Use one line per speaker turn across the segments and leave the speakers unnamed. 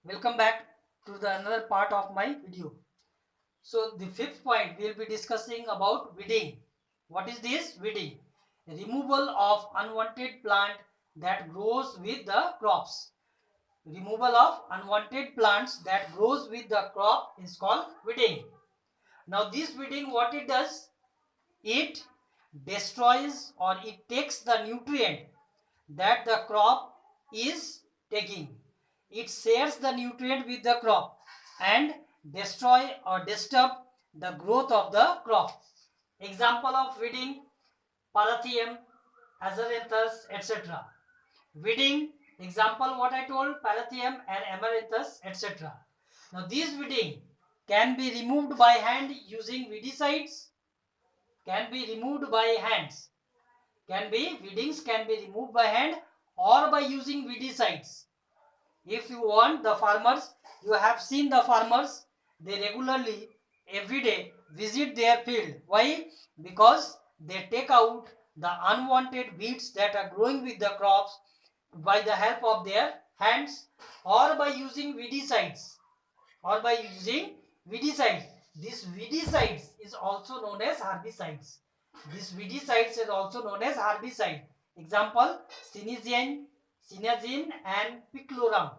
Welcome back to the another part of my video. So the fifth point we will be discussing about weeding. What is this weeding? Removal of unwanted plant that grows with the crops. Removal of unwanted plants that grows with the crop is called weeding. Now this weeding, what it does? It destroys or it takes the nutrient that the crop is taking. It shares the nutrient with the crop and destroy or disturb the growth of the crop. Example of weeding: Parathium, Azarenthus, etc. Weeding example, what I told, Parathium and Amaranthus, etc. Now these weeding can be removed by hand using weedicides, can be removed by hands, weedings can be removed by hand or by using weedicides. If you want, the farmers, you have seen the farmers, they regularly every day visit their field. Why? Because they take out the unwanted weeds that are growing with the crops by the help of their hands or by using weedicides. This weedicides is also known as herbicides. Example: Cinesian and Picloram.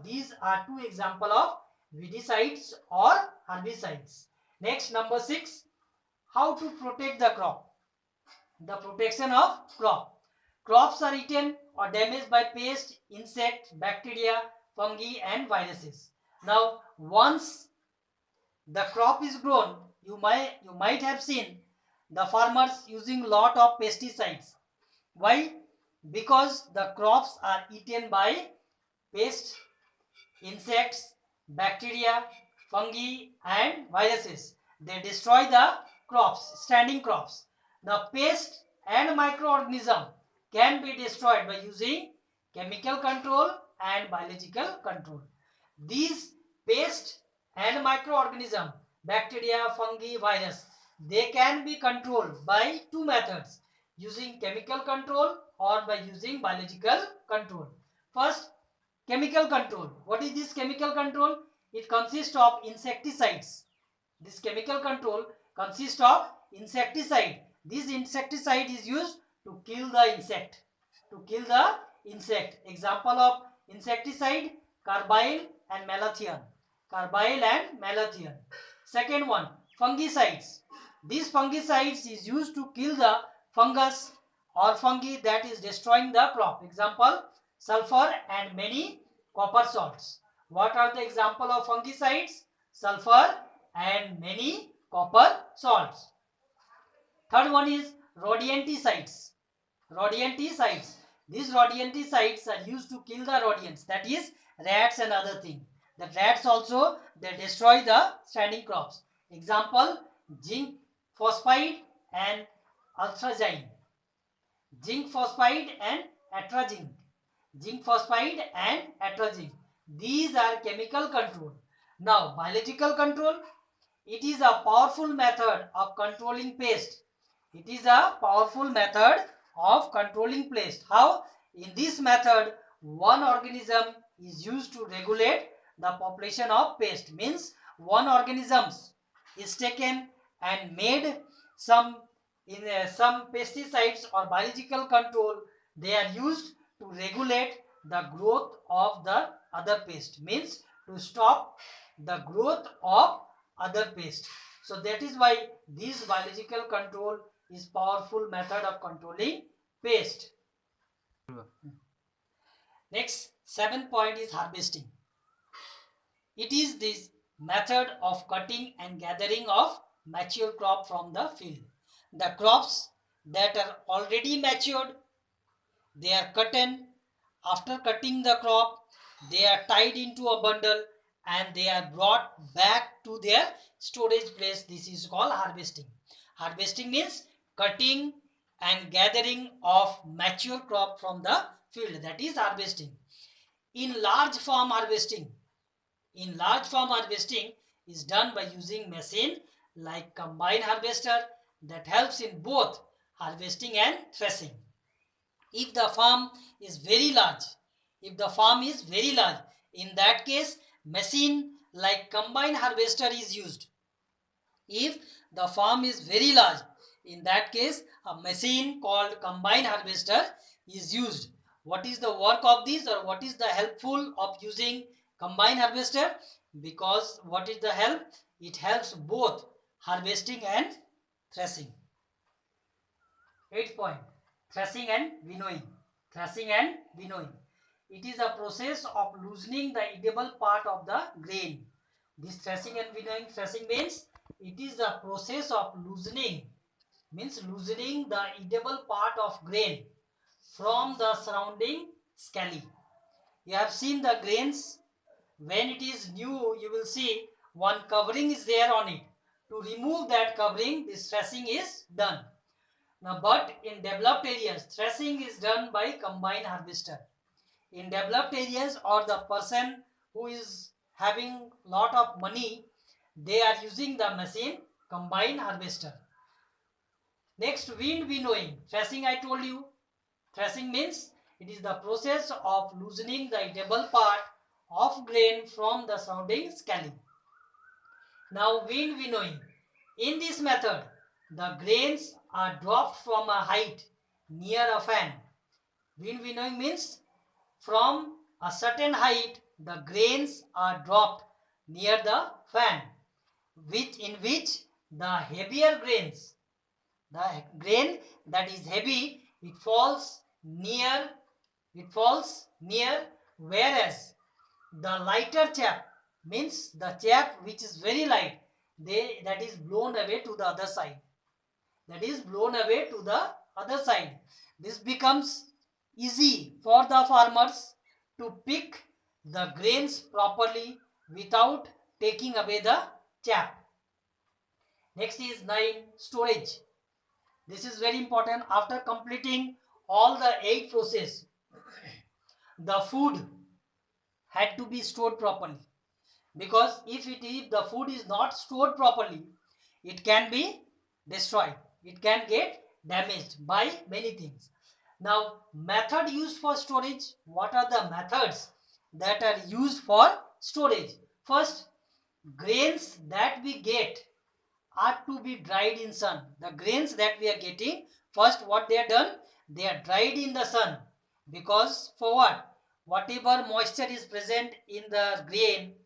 These are two examples of weedicides or herbicides. Next, number 6. How to protect the crop? The protection of crop. Crops are eaten or damaged by pests, insects, bacteria, fungi and viruses. Now, once the crop is grown, you might have seen the farmers using lot of pesticides. Why? Because the crops are eaten by pests, insects, bacteria, fungi and viruses. They destroy the crops, standing crops. The pest and microorganism can be destroyed by using chemical control and biological control. These pest and microorganism, bacteria, fungi, virus, they can be controlled by two methods: using chemical control or by using biological control. First, chemical control. What is this chemical control? It consists of insecticides. This chemical control consists of insecticide. This insecticide is used to kill the insect. Example of insecticide: carbyle and malathion. Second one, fungicides. These fungicides is used to kill the fungus or fungi that is destroying the crop. Example: sulfur and many copper salts. What are the example of fungicides? Sulfur and many copper salts. Third one is rodenticides. These rodenticides are used to kill the rodents, that is rats and other things. The rats also, they destroy the standing crops. Example: zinc phosphide and atrazine. These are chemical control. Now, biological control. It is a powerful method of controlling pest. How? In this method, one organism is used to regulate the population of pest. Means one organism is taken and made some pesticides or biological control. They are used to regulate the growth of the other pest. Means to stop the growth of other pest. So that is why this biological control is powerful method of controlling pest. Next, 7th point is harvesting. It is this method of cutting and gathering of mature crop from the field. The crops that are already matured, they are cut. After cutting the crop, they are tied into a bundle and they are brought back to their storage place. This is called harvesting. Harvesting means cutting and gathering of mature crop from the field. That is harvesting. In large farm harvesting is done by using machine like combine harvester that helps in both harvesting and threshing. If the farm is very large, If the farm is very large, in that case machine like combine harvester is used. If the farm is very large, in that case a machine called combine harvester is used. What is the work of this, or what is the helpful of using combine harvester? Because what is the help? It helps both harvesting and threshing. 8th point, threshing and winnowing. Threshing and winnowing. It is a process of loosening the edible part of the grain. This threshing and winnowing, threshing means it is a process of loosening, means loosening the edible part of grain from the surrounding scaly. You have seen the grains, when it is new, you will see one covering is there on it. To remove that covering, this threshing is done. Now, but in developed areas, threshing is done by combine harvester. In developed areas, or the person who is having lot of money, they are using the machine combine harvester. Next, wind winnowing. Threshing, I told you. Threshing means it is the process of loosening the edible part of grain from the surrounding scaly. Now, wind winnowing. In this method, the grains are dropped from a height near a fan. Wind winnowing means from a certain height, the grains are dropped near the fan, in which the heavier grains, the grain that is heavy, it falls near, whereas the lighter chaff, means the chaff which is very light, that is blown away to the other side. This becomes easy for the farmers to pick the grains properly without taking away the chaff. Next is 9, storage. This is very important. After completing all the 8 process, the food had to be stored properly, because if the food is not stored properly, it can be destroyed, it can get damaged by many things. Now, method used for storage. What are the methods that are used for storage? First, grains that we get are to be dried in sun. The grains that we are getting, first what they are done, they are dried in the sun. Because for what? Whatever moisture is present in the grain,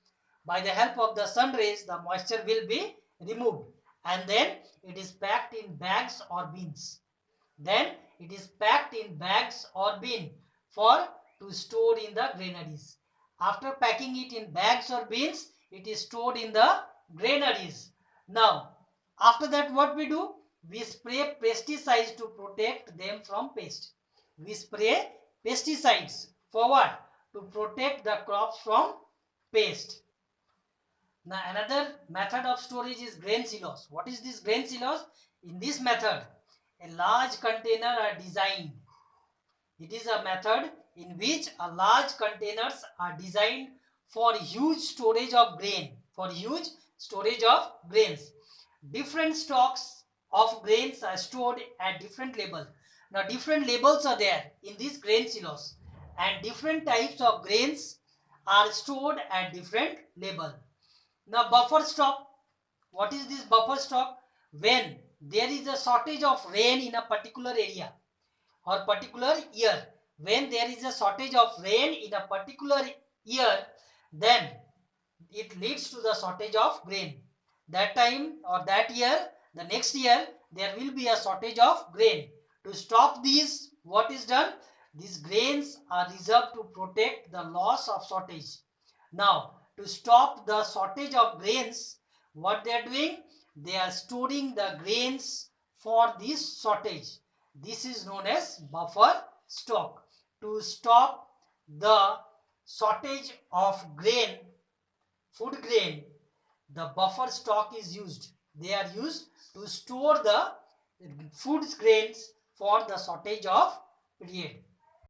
by the help of the sun rays, the moisture will be removed, and then it is packed in bags or bins. For to store in the granaries. After packing it in bags or bins, it is stored in the granaries. Now, after that, what we do? We spray pesticides to protect them from pest. We spray pesticides for what? To protect the crops from pest. Now, another method of storage is grain silos. What is this grain silos? In this method, a large container are designed. It is a method in which a large containers are designed for huge storage of grain. Different stocks of grains are stored at different levels. Now, different labels are there in these grain silos, and different types of grains are stored at different level. Now, buffer stock. What is this buffer stock? When there is a shortage of rain in a particular area or particular year, when there is a shortage of rain in a particular year, then it leads to the shortage of grain. That time or that year, the next year, there will be a shortage of grain. To stop these, what is done? These grains are reserved to protect the loss of shortage. Now, to stop the shortage of grains, what they are doing? They are storing the grains for this shortage. This is known as buffer stock. To stop the shortage of grain, food grain, the buffer stock is used. They are used to store the food grains for the shortage of period.